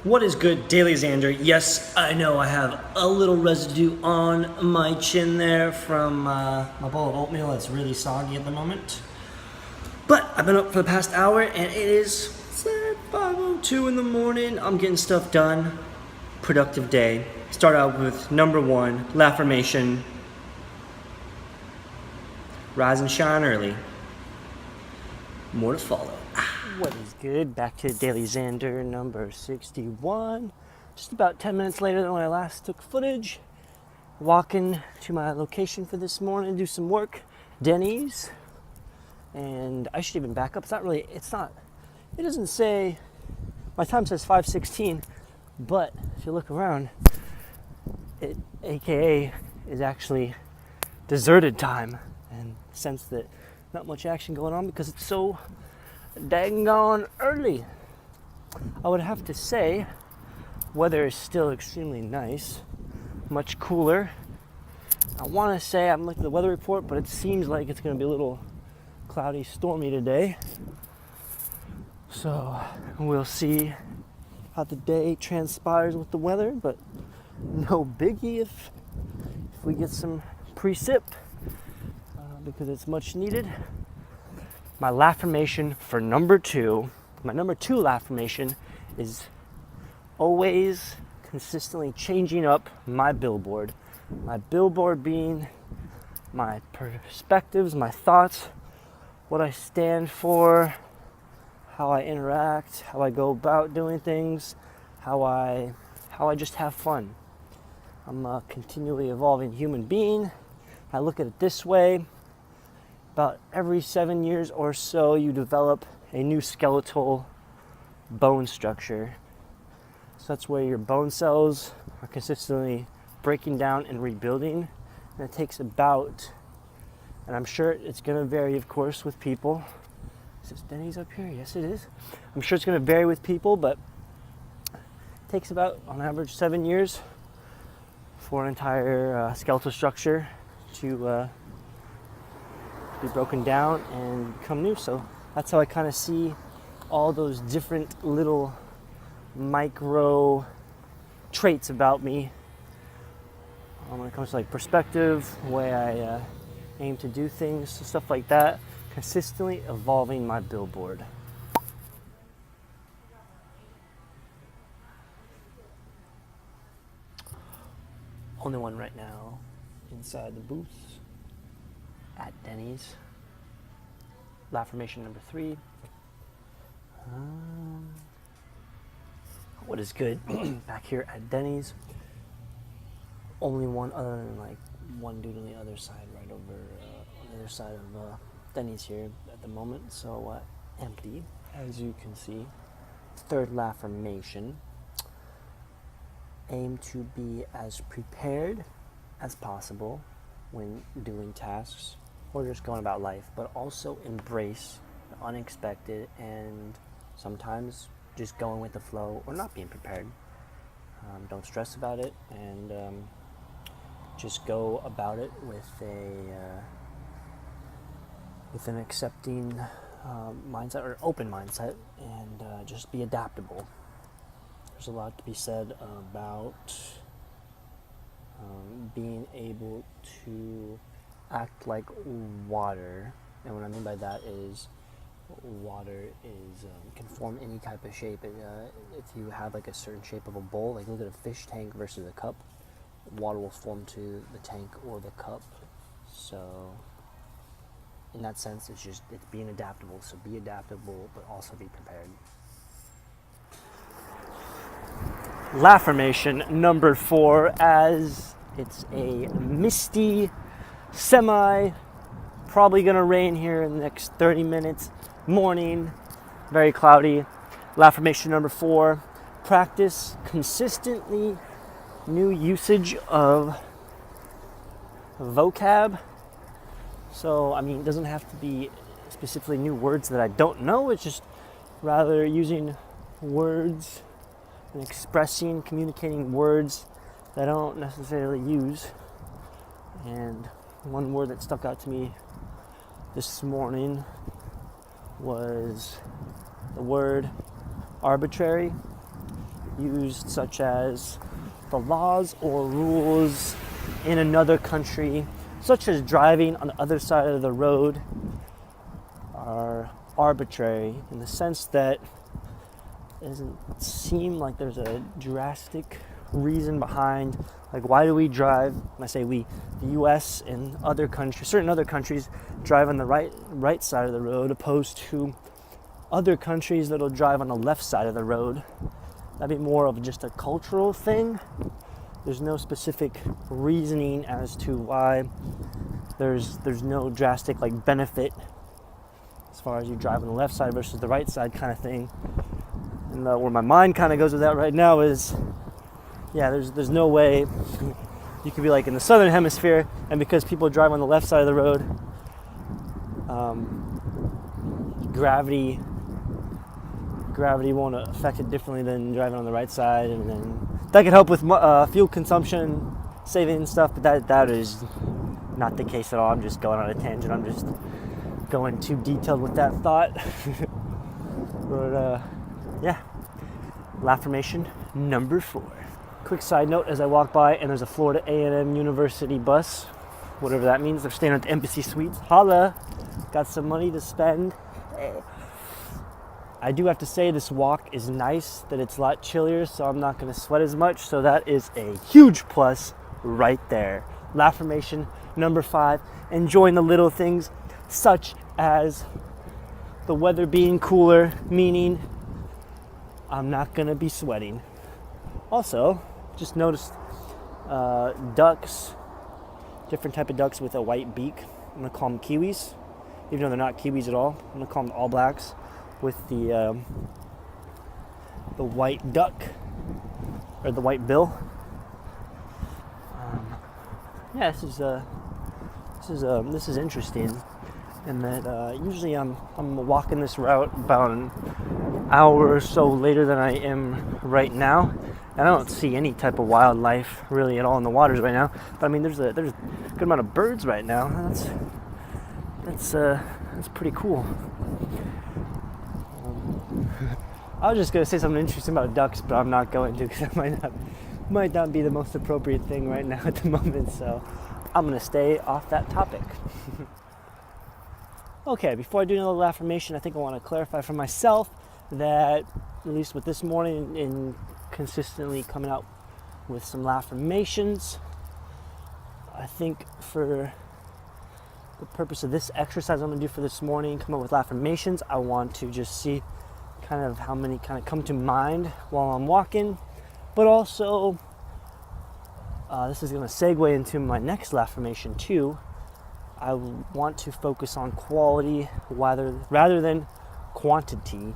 What is good, DailyXander? Yes, I know I have a little residue on my chin there from my bowl of oatmeal that's really soggy at the moment. But I've been up for the past hour and it is 5:02 in the morning. I'm getting stuff done. Productive day. Start out with number one, Laffirmation. Rise and shine early. More to follow. What is good? Back to DailyXander number 61. Just about 10 minutes later than when I last took footage. Walking to my location for this morning, do some work. Denny's. And I should even back up. It doesn't say, my time says 5:16, but if you look around, it AKA is actually deserted time, and sense that not much action going on because it's so dang on early. I would have to say weather is still extremely nice, much cooler. I want to say I'm looking at the weather report, but it seems like it's going to be a little cloudy, stormy today. So we'll see how the day transpires with the weather, but no biggie if we get some precip because it's much needed. My Laffirmation for number two, my number two Laffirmation is always consistently changing up my billboard. My billboard being my perspectives, my thoughts, what I stand for, how I interact, how I go about doing things, how I just have fun. I'm a continually evolving human being. I look at it this way. About every 7 years or so, you develop a new skeletal bone structure. So that's where your bone cells are consistently breaking down and rebuilding. And it takes about, and I'm sure it's going to vary, of course, with people. Is this Denny's up here? Yes, it is. I'm sure it's going to vary with people, but it takes about, on average, 7 years for an entire skeletal structure to be broken down and become new. So that's how I kind of see all those different little micro traits about me when it comes to like perspective, the way I aim to do things, stuff like that. Consistently evolving my billboard. Only one right now inside the booth at Denny's. Laffirmation number 3. What is good? Back here at Denny's. Only one other than like one dude on the other side, right over on the other side of Denny's here at the moment. So empty, as you can see. Third Laffirmation. Aim to be as prepared as possible when doing tasks or just going about life, but also embrace the unexpected and sometimes just going with the flow or not being prepared. Don't stress about it and just go about it with an accepting mindset or open mindset, and just be adaptable. There's a lot to be said about being able to act like water, and what I mean by that is water can form any type of shape. If you have like a certain shape of a bowl, like look at a fish tank versus a cup, water will form to the tank or the cup. So in that sense, it's being adaptable. So be adaptable, but also be prepared. Laffirmation number 4, as it's a misty, probably gonna rain here in the next 30 minutes, morning, very cloudy. Laffirmation number 4, practice consistently new usage of vocab. So, I mean, it doesn't have to be specifically new words that I don't know. It's just rather using words and expressing, communicating words that I don't necessarily use. And one word that stuck out to me this morning was the word arbitrary. used, such as the laws or rules in another country, such as driving on the other side of the road, are arbitrary in the sense that it doesn't seem like there's a drastic reason behind, like, why do we drive, when I say we, the US and other countries, certain other countries drive on the right side of the road opposed to other countries that'll drive on the left side of the road. That'd be more of just a cultural thing. There's no specific reasoning as to why there's no drastic like benefit as far as you drive on the left side versus the right side kind of thing. And where my mind kind of goes with that right now is, yeah, there's no way you could be like in the southern hemisphere, and because people drive on the left side of the road, gravity won't affect it differently than driving on the right side, and then that could help with fuel consumption, saving and stuff, but that is not the case at all. I'm just going on a tangent. I'm just going too detailed with that thought. But yeah, Laffirmation number 4. Quick side note, as I walk by and there's a Florida A&M University bus, whatever that means, they're staying at the Embassy Suites. Holla, got some money to spend. I do have to say this walk is nice, that it's a lot chillier, so I'm not going to sweat as much, so that is a huge plus right there. Laffirmation number 5, enjoying the little things, such as the weather being cooler, meaning I'm not going to be sweating. Also, just noticed ducks, different type of ducks with a white beak. I'm going to call them kiwis, even though they're not kiwis at all. I'm going to call them all blacks with the white duck, or the white bill. Yeah, this is interesting, in that usually I'm walking this route about an hour or so later than I am right now, and I don't see any type of wildlife really at all in the waters right now. But I mean, there's a good amount of birds right now. That's pretty cool. I was just gonna say something interesting about ducks, but I'm not going to, because that might not be the most appropriate thing right now at the moment. So I'm gonna stay off that topic. Okay, before I do another affirmation, I think I want to clarify for myself that, at least with this morning and consistently coming out with some affirmations, I think for the purpose of this exercise I'm going to do for this morning, come up with affirmations, I want to just see kind of how many kind of come to mind while I'm walking, but also this is going to segue into my next affirmation too. I want to focus on quality rather than quantity.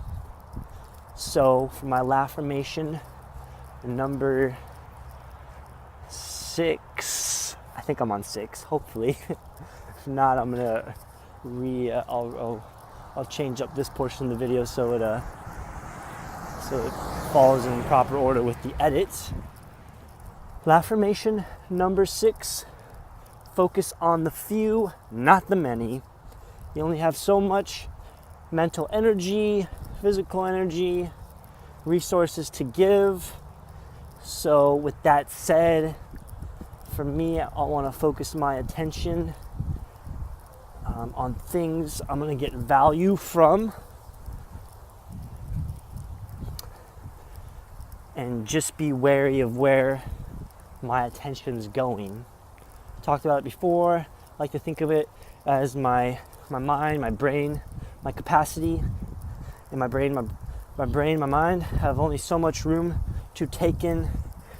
So for my affirmation number 6, I think I'm on 6, hopefully. If not, I'm gonna I'll change up this portion of the video so it falls in proper order with the edits. Affirmation number 6. Focus on the few, not the many. You only have so much mental energy, physical energy, resources to give. So with that said, for me, I want to focus my attention on things I'm going to get value from, and just be wary of where my attention's going. Talked about it before. I like to think of it as my mind, my brain, my capacity in my brain, my mind have only so much room to take in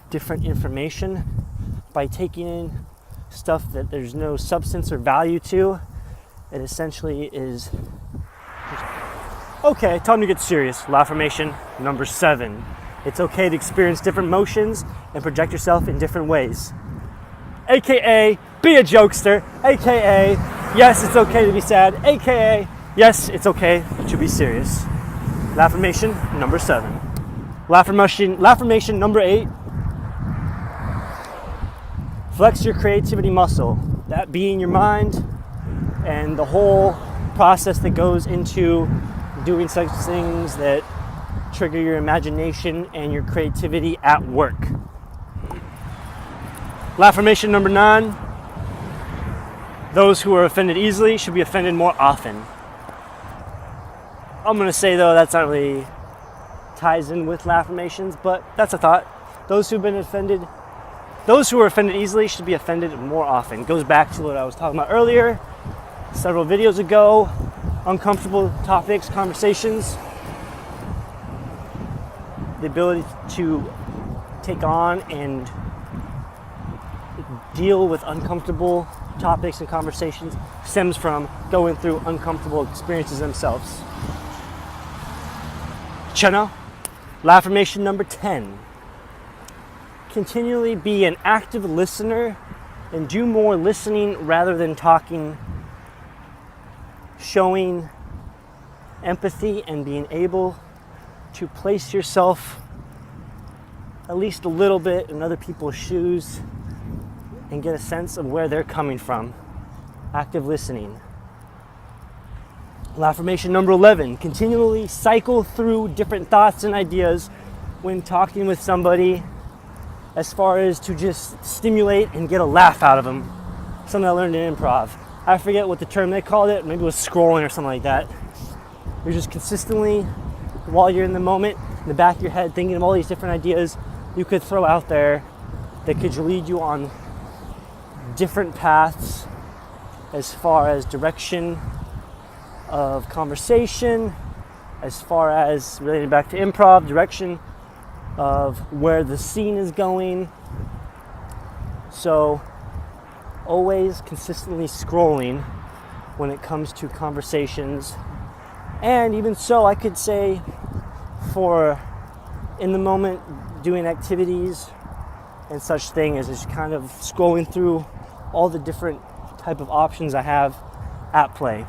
different information. By taking in stuff that there's no substance or value to, it essentially is okay, time to get serious. Affirmation number 7. It's okay to experience different emotions and project yourself in different ways. AKA, be a jokester. AKA, yes, it's okay to be sad. AKA, yes, it's okay to be serious. Affirmation number 7. Affirmation number 8. Flex your creativity muscle. That being your mind and the whole process that goes into doing such things that trigger your imagination and your creativity at work. Laffirmation number 9. Those who are offended easily should be offended more often. I'm going to say, though, that's not really ties in with Laffirmations, but that's a thought. Those who are offended easily should be offended more often. Goes back to what I was talking about earlier, several videos ago. Uncomfortable topics, conversations. The ability to take on and deal with uncomfortable topics and conversations stems from going through uncomfortable experiences themselves. Channel. Laffirmation number 10. Continually be an active listener and do more listening rather than talking, showing empathy and being able to place yourself at least a little bit in other people's shoes and get a sense of where they're coming from. Active listening. Laffirmation number 11. Continually cycle through different thoughts and ideas when talking with somebody, as far as to just stimulate and get a laugh out of them. Something I learned in improv. I forget what the term they called it. Maybe it was scrolling or something like that. You're just consistently, while you're in the moment, in the back of your head, thinking of all these different ideas you could throw out there that could lead you on different paths as far as direction of conversation, as far as related back to improv, direction of where the scene is going. So always consistently scrolling when it comes to conversations. And even so, I could say for in the moment doing activities and such thing is just kind of scrolling through all the different type of options I have at play.